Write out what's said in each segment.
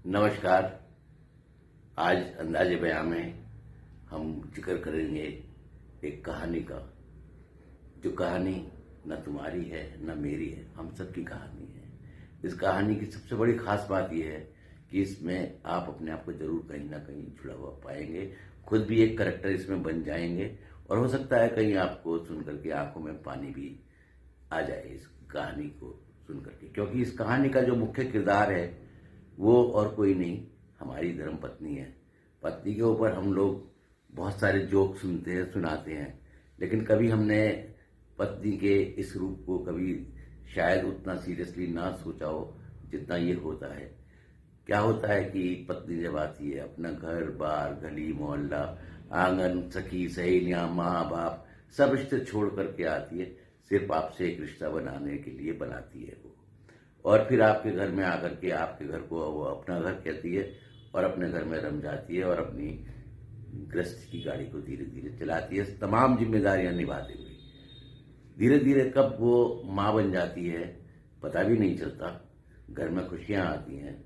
नमस्कार। आज अंदाजे बयां में हम जिक्र करेंगे एक कहानी का, जो कहानी न तुम्हारी है न मेरी है, हम सबकी कहानी है। इस कहानी की सबसे बड़ी खास बात यह है कि इसमें आप अपने आप को जरूर कहीं ना कहीं जुड़ा हुआ पाएंगे, खुद भी एक करैक्टर इसमें बन जाएंगे और हो सकता है कहीं आपको सुनकर के आंखों में पानी भी आ जाए इस कहानी को सुनकर के, क्योंकि इस कहानी का जो मुख्य किरदार है वो और कोई नहीं, हमारी धर्म पत्नी है। पत्नी के ऊपर हम लोग बहुत सारे जोक सुनते हैं, सुनाते हैं, लेकिन कभी हमने पत्नी के इस रूप को कभी शायद उतना सीरियसली ना सोचा हो जितना ये होता है। क्या होता है कि पत्नी जब आती है, अपना घर बार, गली मोहल्ला, आंगन, सखी सहेलियां, माँ बाप सब रिश्ते छोड़ करके आती है, सिर्फ आपसे एक रिश्ता बनाने के लिए बनाती है वो। और फिर आपके घर में आकर के आपके घर को वो अपना घर कहती है और अपने घर में रम जाती है और अपनी गृहस्थ की गाड़ी को धीरे धीरे चलाती है, तमाम जिम्मेदारियां निभाते हुए। धीरे धीरे कब वो माँ बन जाती है पता भी नहीं चलता, घर में खुशियां आती हैं,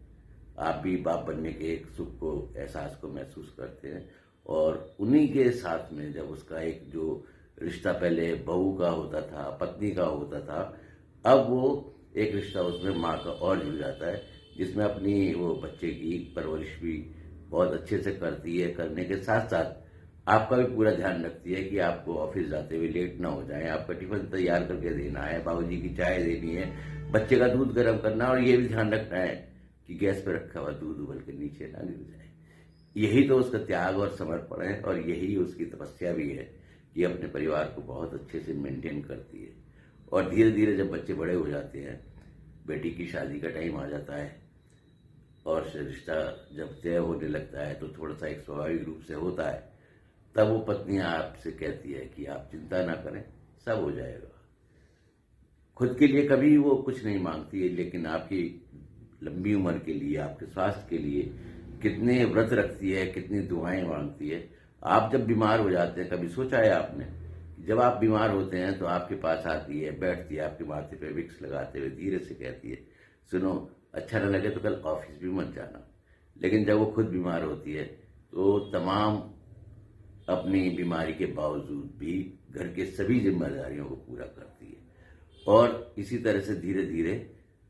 आप भी बाप बनने के एक सुख को, एहसास को महसूस करते हैं। और उन्हीं के साथ में जब उसका एक जो रिश्ता पहले बहू का होता था, पत्नी का होता था, अब वो एक रिश्ता उसमें माँ का और जुड़ जाता है, जिसमें अपनी वो बच्चे की परवरिश भी बहुत अच्छे से करती है। करने के साथ साथ आपका भी पूरा ध्यान रखती है कि आपको ऑफिस जाते हुए लेट ना हो जाए, आपका टिफिन तैयार करके देना है, बाबूजी की चाय देनी है, बच्चे का दूध गर्म करना, और ये भी ध्यान रखना है कि गैस पर रखा हुआ दूध उबल के नीचे ना गिर जाए। यही तो उसका त्याग और समर्पण है, और यही उसकी तपस्या भी है कि अपने परिवार को बहुत अच्छे से मेंटेन करती है। और धीरे धीरे जब बच्चे बड़े हो जाते हैं, बेटी की शादी का टाइम आ जाता है और रिश्ता जब तय होने लगता है तो थोड़ा सा एक स्वाभाविक रूप से होता है, तब वो पत्नी आपसे कहती है कि आप चिंता ना करें, सब हो जाएगा। खुद के लिए कभी वो कुछ नहीं मांगती है, लेकिन आपकी लंबी उम्र के लिए, आपके स्वास्थ्य के लिए कितने व्रत रखती है, कितनी दुआएं मांगती है। आप जब बीमार हो जाते हैं, कभी सोचा है आपने, जब आप बीमार होते हैं तो आपके पास आती है, बैठती है, आपके माथे पे विक्स लगाते हुए धीरे से कहती है, सुनो, अच्छा न लगे तो कल ऑफिस भी मत जाना। लेकिन जब वो खुद बीमार होती है तो तमाम अपनी बीमारी के बावजूद भी घर के सभी जिम्मेदारियों को पूरा करती है। और इसी तरह से धीरे धीरे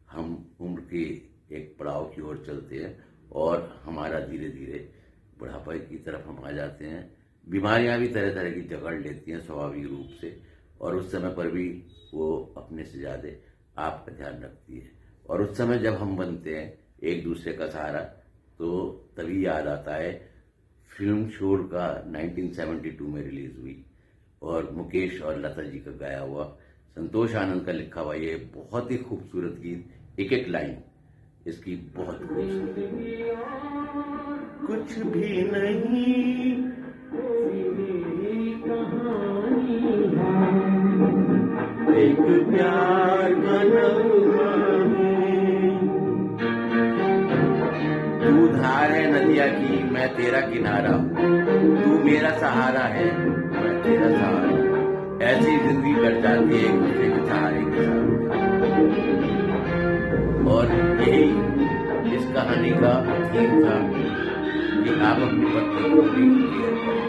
हम उम्र के एक पड़ाव की ओर चलते हैं और हमारा धीरे धीरे बुढ़ापे की तरफ हम आ जाते हैं। बीमारियां भी तरह तरह की जकड़ लेती हैं स्वाभाविक रूप से, और उस समय पर भी वो अपने से ज्यादा आपका ध्यान रखती है। और उस समय जब हम बनते हैं एक दूसरे का सहारा, तो तभी याद आता है फिल्म शोर का 1972 में रिलीज हुई और मुकेश और लता जी का गाया हुआ, संतोष आनंद का लिखा हुआ ये बहुत ही खूबसूरत गीत, एक एक लाइन इसकी बहुत खूबसूरत। कुछ भी नहीं, एक प्यार का नगमा है, तू धार है नदिया की, मैं तेरा किनारा हूँ, तू मेरा सहारा है, मैं तेरा सहारा। ऐसी जिंदगी कट जाती है एक दूसरे के सहारे के साथ। और यही इस कहानी का थीम था कि आप अपनी पत्नी को भी केयर करें।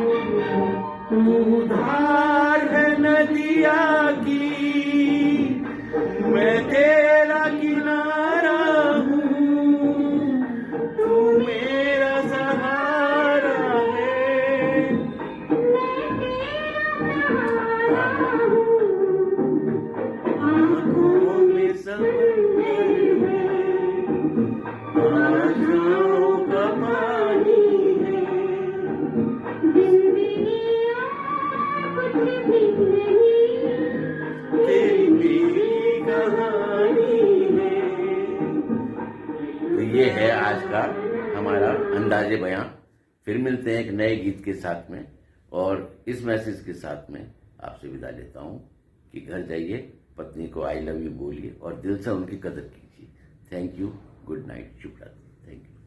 तू धार है नदिया की, मैं तेरा किनारा हूँ, तू मेरा सहारा है। आँखों में समंदर है, आँखों का पानी है, तेरी मेरी कहानी है। तो ये है आज का हमारा अंदाजे बयां। फिर मिलते हैं एक नए गीत के साथ में, और इस मैसेज के साथ में आपसे विदा लेता हूं कि घर जाइए, पत्नी को आई लव यू बोलिए और दिल से उनकी कदर कीजिए। थैंक यू, गुड नाइट, शुभ रात्रि, थैंक यू।